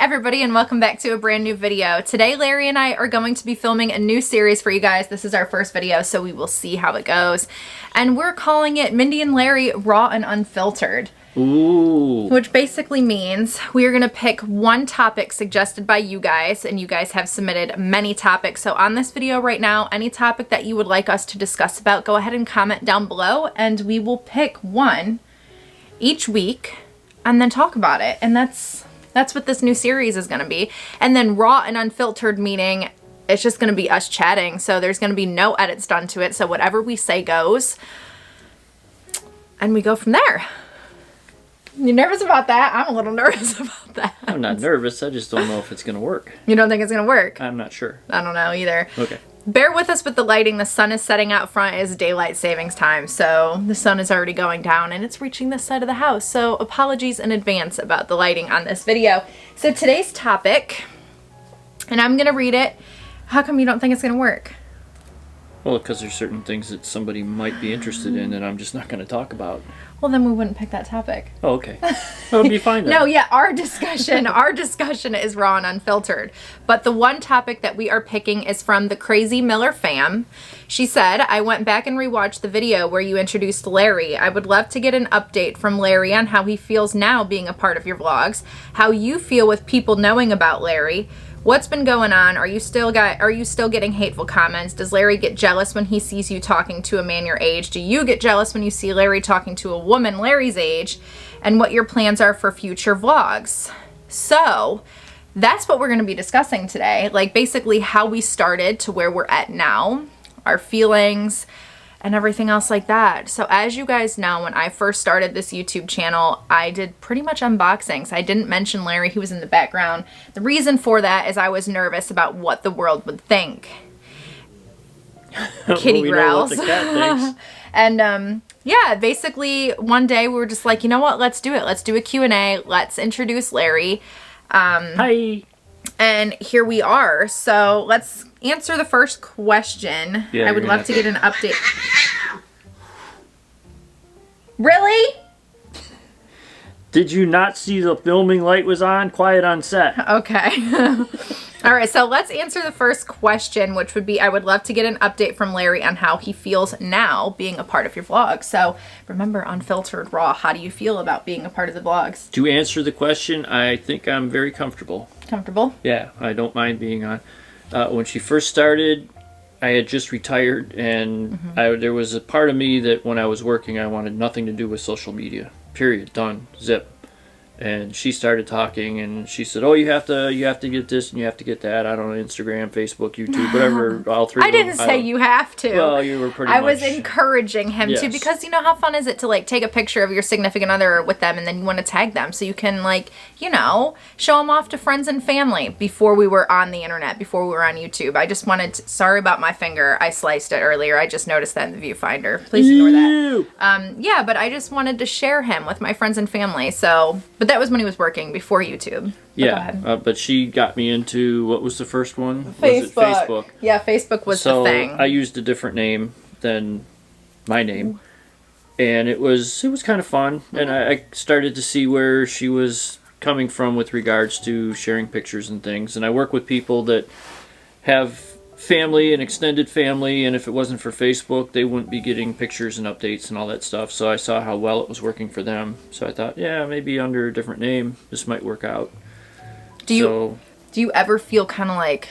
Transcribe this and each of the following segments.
everybody, and welcome back to a brand new video. Today Larry and I are going to be filming a new series for you guys. This is our first video, so we will see how it goes. And we're calling it Mindy and Larry Raw and Unfiltered. Ooh. Which basically means we are going to pick one topic suggested by you guys, and you guys have submitted many topics. So on this video right now, any topic that you would like us to discuss about, go ahead and comment down below, and we will pick one each week and then talk about it. And that's what this new series is going to be. And then Raw and Unfiltered meaning it's just going to be us chatting. So there's going to be no edits done to it. So whatever we say goes. And we go from there. You nervous about that? I'm a little nervous about that. I'm not nervous. I just don't know if it's going to work. You don't think it's going to work? I'm not sure. I don't know either. Okay. Bear with us with the lighting. The sun is setting out front. It is daylight savings time. So the sun is already going down and it's reaching this side of the house. So apologies in advance about the lighting on this video. So today's topic, and I'm going to read it. How come you don't think it's going to work? Well, because there's certain things that somebody might be interested in that I'm just not going to talk about. Well, then we wouldn't pick that topic. Oh, okay. It'll be fine then. No, yeah, our discussion is Raw and Unfiltered. But the one topic that we are picking is from the Crazy Miller fam. She said, I went back and rewatched the video where you introduced Larry. I would love to get an update from Larry on how he feels now being a part of your vlogs, how you feel with people knowing about Larry. What's been going on? Are you still getting hateful comments? Does Larry get jealous when he sees you talking to a man your age? Do you get jealous when you see Larry talking to a woman Larry's age? And what your plans are for future vlogs. So that's what we're going to be discussing today. Like basically how we started to where we're at now, our feelings, and everything else like that. So as you guys know, when I first started this YouTube channel, I did pretty much unboxings. I didn't mention Larry. He was in the background. The reason for that is I was nervous about what the world would think. Kitty growls. Know what the cat thinks. And yeah, basically one day we were just like, you know what? Let's do it. Let's do a Q&A. Let's introduce Larry. Hi. And here we are. So let's answer the first question. Yeah, I would love to get an update. Really? Did you not see the filming light was on? Quiet on set. Okay. All right, so let's answer the first question, which would be, I would love to get an update from Larry on how he feels now being a part of your vlog. So remember, Unfiltered Raw, how do you feel about being a part of the vlogs? To answer the question, I think I'm very comfortable. Comfortable? Yeah, I don't mind being on. When she first started, I had just retired, and there was a part of me that when I was working, I wanted nothing to do with social media. Period. Done. Zip. And she started talking, and she said, "Oh, you have to get this and you have to get that. I don't know, Instagram, Facebook, YouTube, whatever. All three." I didn't say you have to. Well, you were pretty. I was encouraging him to, Yes. because you know how fun is it to like take a picture of your significant other with them, and then you want to tag them so you can like show them off to friends and family. Before we were on the internet, before we were on YouTube, I just wanted to, sorry about my finger. I sliced it earlier. I just noticed that in the viewfinder. Please ignore that. Yeah, but I just wanted to share him with my friends and family. So, but that was when he was working before YouTube. Yeah, but she got me into, what was the first one? Facebook. Was it Facebook? Yeah, Facebook was the thing. So I used a different name than my name, and it was kind of fun. And I started to see where she was coming from with regards to sharing pictures and things. And I work with people that have family and extended family, and if it wasn't for Facebook, they wouldn't be getting pictures and updates and all that stuff. So I saw how well it was working for them. So I thought, yeah, maybe under a different name, this might work out. Do you ever feel kind of like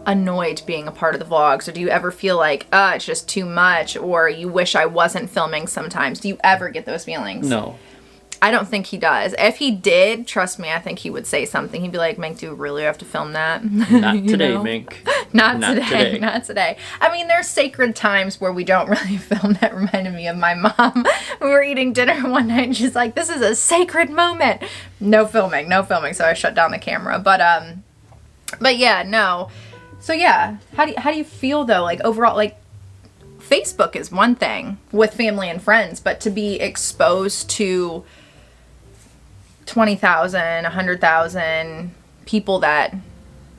annoyed being a part of the vlogs, or do you ever feel like, it's just too much, or you wish I wasn't filming sometimes? Do you ever get those feelings? No. I don't think he does. If he did, trust me, I think he would say something. He'd be like, Mink, do you really have to film that? Not today, Mink. Not today. Not today. I mean, there's sacred times where we don't really film. That reminded me of my mom. We were eating dinner one night and she's like, this is a sacred moment. No filming, no filming. So I shut down the camera. But yeah, no. So yeah, how do you feel though? Like overall, like Facebook is one thing with family and friends, but to be exposed to 20,000, 100,000 people that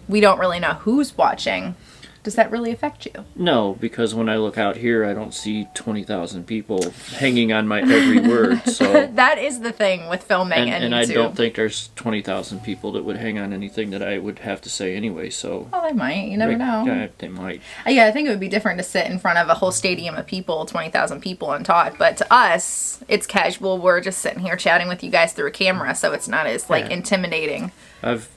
we don't really know who's watching. Does that really affect you? No, because when I look out here, I don't see 20,000 people hanging on my every word. So that is the thing with filming and I YouTube. don't think there's 20,000 people that would hang on anything that I would have to say anyway. So well, they might. You never know. They might. Yeah, I think it would be different to sit in front of a whole stadium of people, 20,000 people, and talk. But to us, it's casual. We're just sitting here chatting with you guys through a camera, so it's not as like intimidating. I've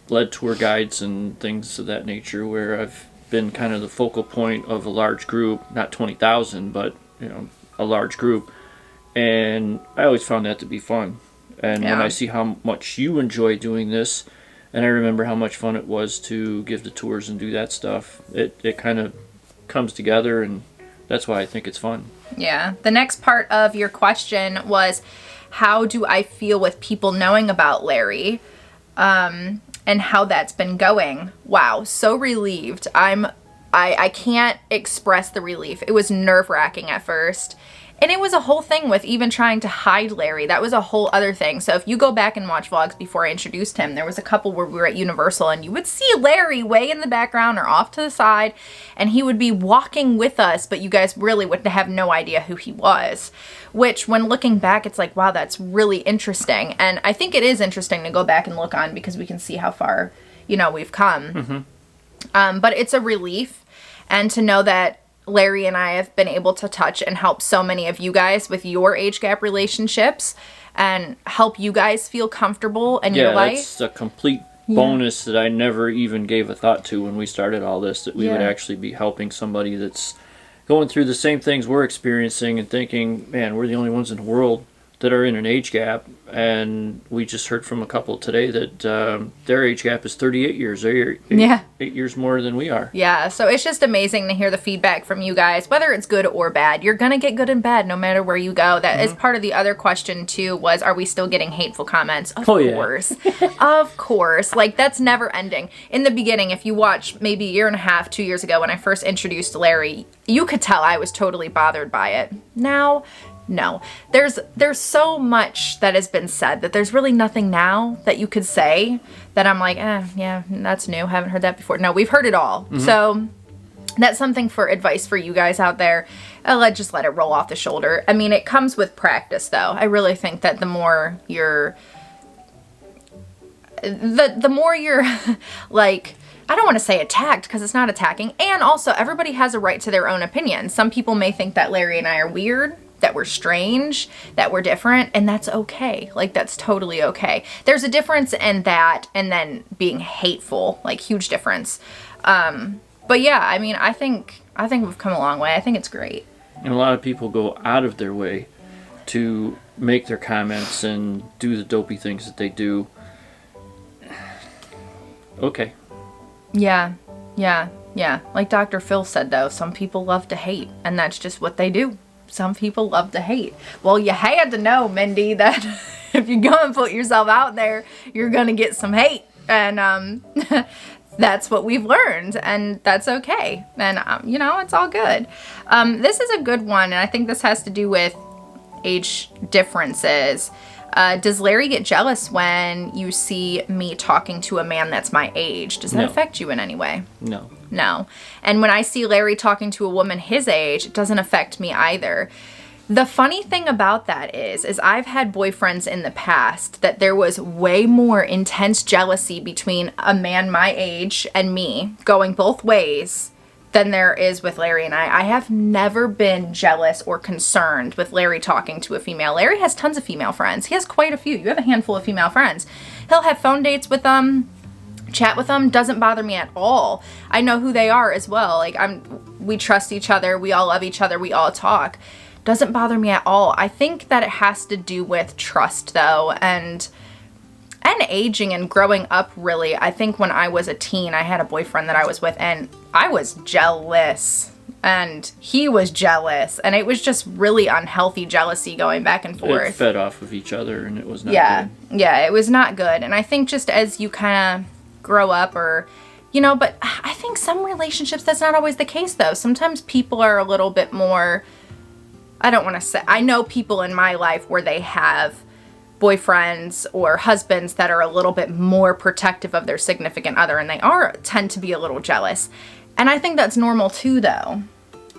led tour guides and things of that nature where I've been kind of the focal point of a large group, not 20,000, but a large group, and I always found that to be fun. And when I see how much you enjoy doing this, and I remember how much fun it was to give the tours and do that stuff, it kind of comes together, and that's why I think it's fun. Yeah. The next part of your question was, how do I feel with people knowing about Larry? And how that's been going. Wow, so relieved. I can't express the relief. It was nerve-wracking at first. And it was a whole thing with even trying to hide Larry. That was a whole other thing. So if you go back and watch vlogs before I introduced him, there was a couple where we were at Universal and you would see Larry way in the background or off to the side, and he would be walking with us, but you guys really would have no idea who he was. Which, when looking back, it's like, wow, that's really interesting. And I think it is interesting to go back and look on because we can see how far, we've come. Mm-hmm. But it's a relief. And to know that Larry and I have been able to touch and help so many of you guys with your age gap relationships and help you guys feel comfortable in your life. Yeah, that's a complete bonus that I never even gave a thought to when we started all this, that we would actually be helping somebody that's going through the same things we're experiencing and thinking, man, we're the only ones in the world that are in an age gap. And we just heard from a couple today that their age gap is 38 years. They're 8 years more than we are. Yeah, so it's just amazing to hear the feedback from you guys, whether it's good or bad. You're going to get good and bad no matter where you go. That is part of the other question, too, was, are we still getting hateful comments? Of course. Of course. Like, that's never ending. In the beginning, if you watch maybe a year and a half, 2 years ago, when I first introduced Larry, you could tell I was totally bothered by it. Now, no. There's so much that has been said that there's really nothing now that you could say that I'm like, yeah, that's new. Haven't heard that before. No, we've heard it all. Mm-hmm. So that's something for advice for you guys out there. Just let it roll off the shoulder. I mean, it comes with practice, though. I really think that the more you're like, I don't want to say attacked because it's not attacking. And also, everybody has a right to their own opinion. Some people may think that Larry and I are weird, that we're strange, that we're different, and that's okay. Like, that's totally okay. There's a difference in that and then being hateful, like, huge difference. But yeah, I mean, I think we've come a long way. I think it's great. And a lot of people go out of their way to make their comments and do the dopey things that they do. Okay. Yeah. Like Dr. Phil said, though, some people love to hate, and that's just what they do. Some people love to hate. Well, you had to know, Mindy, that if you go and put yourself out there, you're going to get some hate. And that's what we've learned, and that's okay. And, it's all good. This is a good one, and I think this has to do with age differences. Does Larry get jealous when you see me talking to a man that's my age? Does that affect you in any way? No. And when I see Larry talking to a woman his age, it doesn't affect me either. The funny thing about that is I've had boyfriends in the past that there was way more intense jealousy between a man my age and me, going both ways, than there is with Larry and I. I have never been jealous or concerned with Larry talking to a female. Larry has tons of female friends. He has quite a few. You have a handful of female friends. He'll have phone dates with them, chat with them. Doesn't bother me at all. I know who they are as well. Like, we trust each other. We all love each other. We all talk. Doesn't bother me at all. I think that it has to do with trust, though, and aging and growing up, really. I think when I was a teen, I had a boyfriend that I was with, and I was jealous, and he was jealous, and it was just really unhealthy jealousy going back and forth. It fed off of each other, and it was not good. Yeah, it was not good. And I think just as you kind of grow up, or, but I think some relationships, that's not always the case, though. Sometimes people are a little bit more, I don't want to say, I know people in my life where they have boyfriends or husbands that are a little bit more protective of their significant other, and they tend to be a little jealous. And I think that's normal too, though.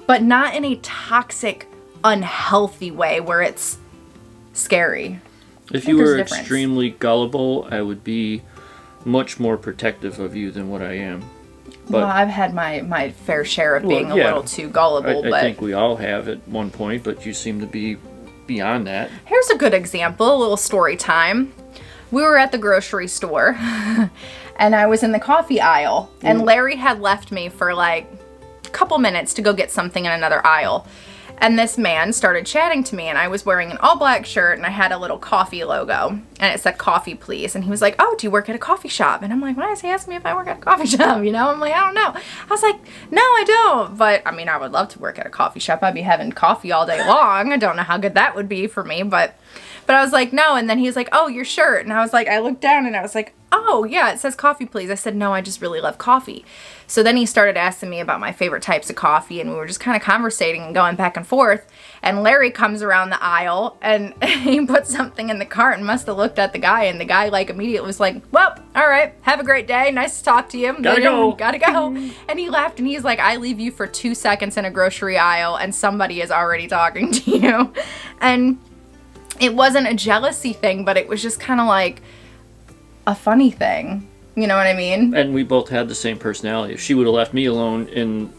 But not in a toxic, unhealthy way where it's scary. If you were extremely gullible, I would be much more protective of you than what I am. But, well, I've had my fair share of being a little too gullible. I think we all have at one point, but you seem to be beyond that. Here's a good example, a little story time. We were at the grocery store, and I was in the coffee aisle, and Larry had left me for like a couple minutes to go get something in another aisle. And this man started chatting to me, and I was wearing an all-black shirt, and I had a little coffee logo, and it said coffee, please. And he was like, oh, do you work at a coffee shop? And I'm like, why is he asking me if I work at a coffee shop? You know, I'm like, I don't know. I was like, no, I don't. But, I mean, I would love to work at a coffee shop. I'd be having coffee all day long. I don't know how good that would be for me, but I was like, no. And then he was like, oh, your shirt. And I was like, I looked down, and I was like, oh, yeah, it says coffee, please. I said, no, I just really love coffee. So then he started asking me about my favorite types of coffee, and we were just kind of conversating and going back and forth. And Larry comes around the aisle, and he put something in the cart and must have looked at the guy, and the guy, like, immediately was like, well, all right, have a great day. Nice to talk to you. Gotta go. Gotta go. And he laughed, and he's like, I leave you for 2 seconds in a grocery aisle, and somebody is already talking to you. And it wasn't a jealousy thing, but it was just kind of like a funny thing. You know what I mean? And we both had the same personality. If she would have left me alone in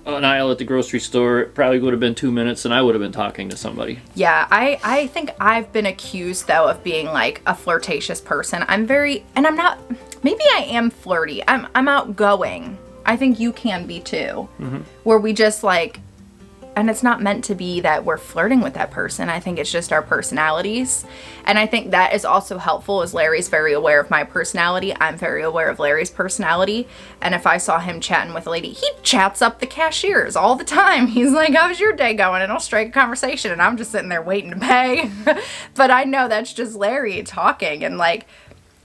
an aisle at the grocery store, it probably would have been 2 minutes and I would have been talking to somebody. Yeah, I think I've been accused, though, of being like a flirtatious person. I'm not, maybe I am flirty. I'm outgoing. I think you can be too. Mm-hmm. Where we just like, and it's not meant to be that we're flirting with that person. I think it's just our personalities. And I think that is also helpful, as Larry's very aware of my personality. I'm very aware of Larry's personality. And if I saw him chatting with a lady, he chats up the cashiers all the time. He's like, how's your day going? And I'll strike a conversation, and I'm just sitting there waiting to pay. But I know that's just Larry talking and like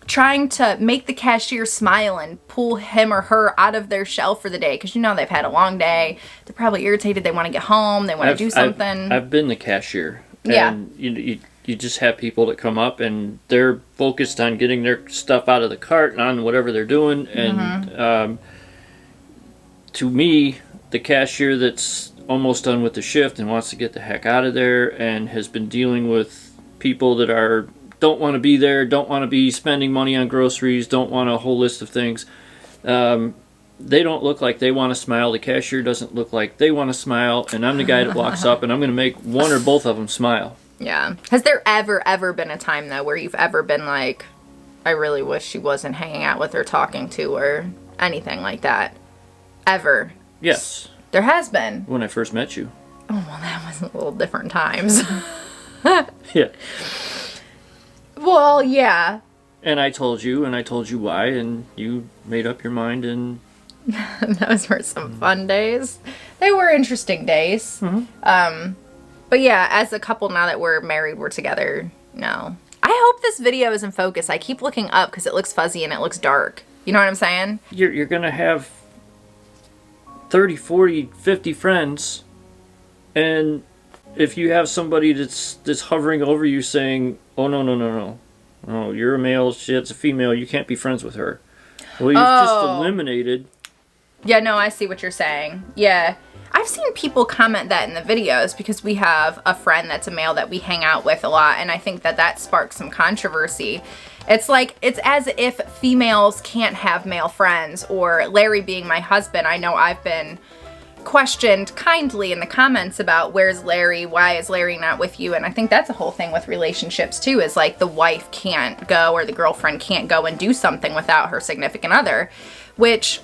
trying to make the cashier smile and pull him or her out of their shell for the day, because you know they've had a long day. They're probably irritated. They want to get home. They want to do something. I've been the cashier. Yeah. And you just have people that come up and they're focused on getting their stuff out of the cart and on whatever they're doing. And to me, the cashier that's almost done with the shift and wants to get the heck out of there and has been dealing with people that don't want to be there, don't want to be spending money on groceries, don't want a whole list of things. They don't look like they want to smile. The cashier doesn't look like they want to smile. And I'm the guy that walks up and I'm going to make one or both of them smile. Yeah. Has there ever been a time, though, where you've ever been like, I really wish she wasn't hanging out with or talking to or anything like that? Ever? Yes. There has been. When I first met you. Oh, well, that was a little different times. Yeah. Well, yeah. And I told you why, and you made up your mind, and those were some fun days. They were interesting days. Mm-hmm. But yeah, as a couple, now that we're married, we're together. No. I hope this video is in focus. I keep looking up because it looks fuzzy and it looks dark. You know what I'm saying? You're going to have 30, 40, 50 friends, and if you have somebody that's hovering over you saying, oh, no, you're a male, it's a female, you can't be friends with her. Well, you've just eliminated. Yeah, no, I see what you're saying. Yeah. I've seen people comment that in the videos because we have a friend that's a male that we hang out with a lot, and I think that sparks some controversy. It's like, it's as if females can't have male friends, or Larry being my husband, I know I've been questioned kindly in the comments about where's Larry, why is Larry not with you, and I think that's a whole thing with relationships too, is like the wife can't go or the girlfriend can't go and do something without her significant other, which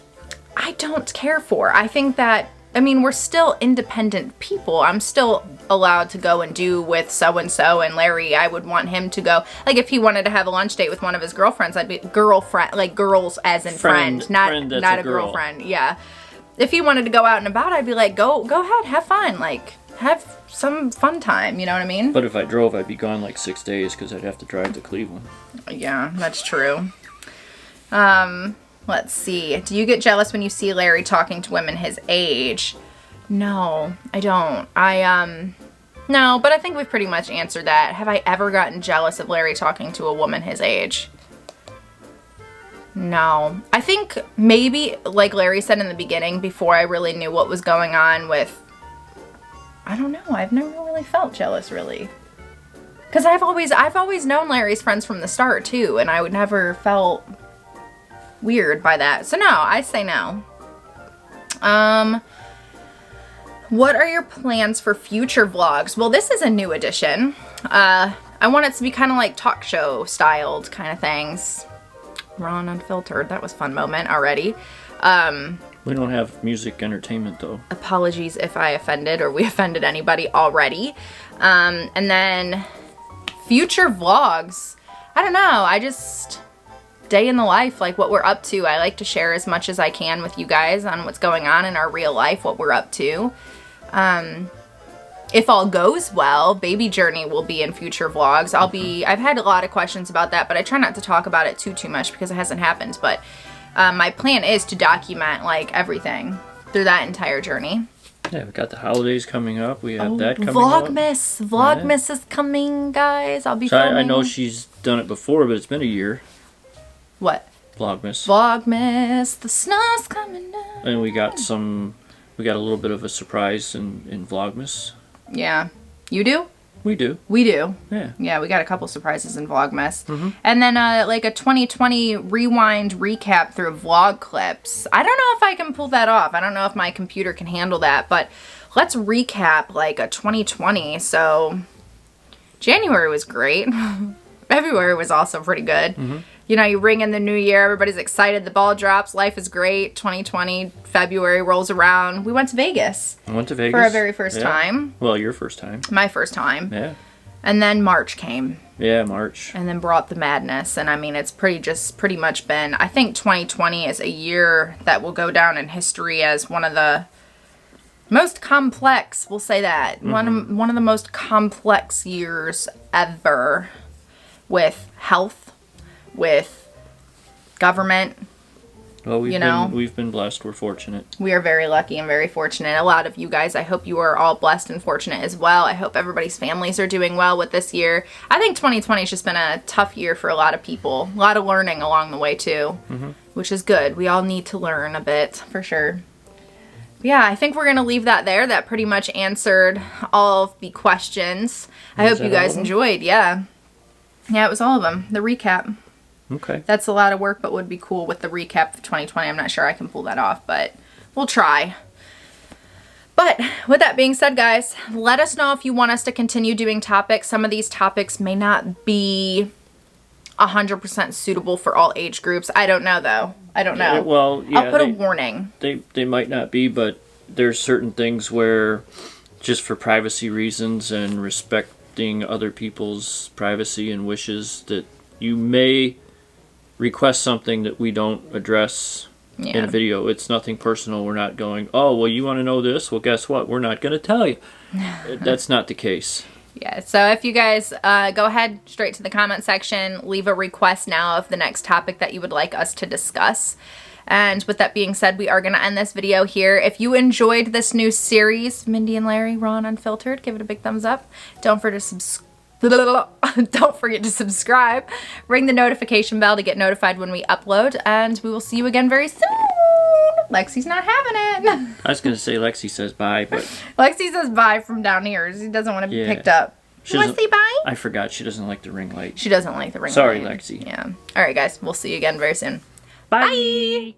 I don't care for. I think that, I mean, we're still independent people. I'm still allowed to go and do with so-and-so, and Larry, I would want him to go, like if he wanted to have a lunch date with one of his girlfriends, I'd be girlfriend, like girls as in friend not a girlfriend. Yeah. If he wanted to go out and about, I'd be like, go ahead, have fun, like have some fun time, you know what I mean? But if I drove, I'd be gone like 6 days because I'd have to drive to Cleveland. Yeah, that's true. Let's see. Do you get jealous when you see Larry talking to women his age? No, I don't. No, but I think we've pretty much answered that. Have I ever gotten jealous of Larry talking to a woman his age? No. I think maybe, like Larry said in the beginning, before I really knew what was going on with... I don't know. I've never really felt jealous, really. Because I've always known Larry's friends from the start, too. And I would never felt weird by that. So, no. I say no. What are your plans for future vlogs? Well, this is a new addition. I want it to be kind of like talk show styled kind of things. Raw and unfiltered. That was a fun moment already. We don't have music entertainment though. Apologies if I offended or we offended anybody already. And then future vlogs. I don't know. I just day in the life, like what we're up to. I like to share as much as I can with you guys on what's going on in our real life, what we're up to. If all goes well, baby journey will be in future vlogs. I've had a lot of questions about that, but I try not to talk about it too much because it hasn't happened. But my plan is to document like everything through that entire journey. Yeah, we got the holidays coming up. We have that coming Vlogmas. up. Vlogmas is coming, guys. I'll be so filming. I know she's done it before, but it's been a year. What? Vlogmas. Vlogmas. The snow's coming down. And we got a little bit of a surprise in Vlogmas. Yeah. You do? We do. We do. Yeah. Yeah, we got a couple surprises in Vlogmas. And then like a 2020 rewind recap through vlog clips. I don't know if I can pull that off. I don't know if my computer can handle that, but let's recap like a 2020. So January was great. February was also pretty good. You know, you ring in the new year, everybody's excited, the ball drops, life is great. 2020, February rolls around. We went to Vegas. I went to Vegas. For our very first time. Well, your first time. My first time. Yeah. And then March came. Yeah, March. And then brought the madness. And I mean, it's pretty much been, I think 2020 is a year that will go down in history as one of the most complex, we'll say that. One of the most complex years ever with health, with government. Well, we've been blessed. We're fortunate. We are very lucky and very fortunate. A lot of you guys, I hope you are all blessed and fortunate as well. I hope everybody's families are doing well with this year. I think 2020 has just been a tough year for a lot of people. A lot of learning along the way too, which is good. We all need to learn a bit for sure. Yeah, I think we're going to leave that there. That pretty much answered all of the questions. I hope you guys enjoyed. Yeah. Yeah, it was all of them. The recap. Okay. That's a lot of work, but would be cool with the recap of 2020. I'm not sure I can pull that off, but we'll try. But with that being said, guys, let us know if you want us to continue doing topics. Some of these topics may not be 100% suitable for all age groups. I don't know, though. I don't know. Well, yeah, I'll put a warning. They might not be, but there's certain things where just for privacy reasons and respecting other people's privacy and wishes that you may request something that we don't address in a video. It's nothing personal. We're not going, oh, well, you want to know this? Well, guess what? We're not going to tell you. That's not the case. Yeah, so if you guys go ahead straight to the comment section, leave a request now of the next topic that you would like us to discuss. And with that being said, we are going to end this video here. If you enjoyed this new series, Mindy and Larry, Raw and Unfiltered, give it a big thumbs up. Don't forget to subscribe. Ring the notification bell to get notified when we upload. And we will see you again very soon. Lexi's not having it. I was going to say Lexi says bye, but... Lexi says bye from down here. She doesn't want to be picked up. You want to say bye? I forgot. She doesn't like the ring light. She doesn't like the ring light. Sorry, Lexi. Yeah. All right, guys. We'll see you again very soon. Bye. Bye.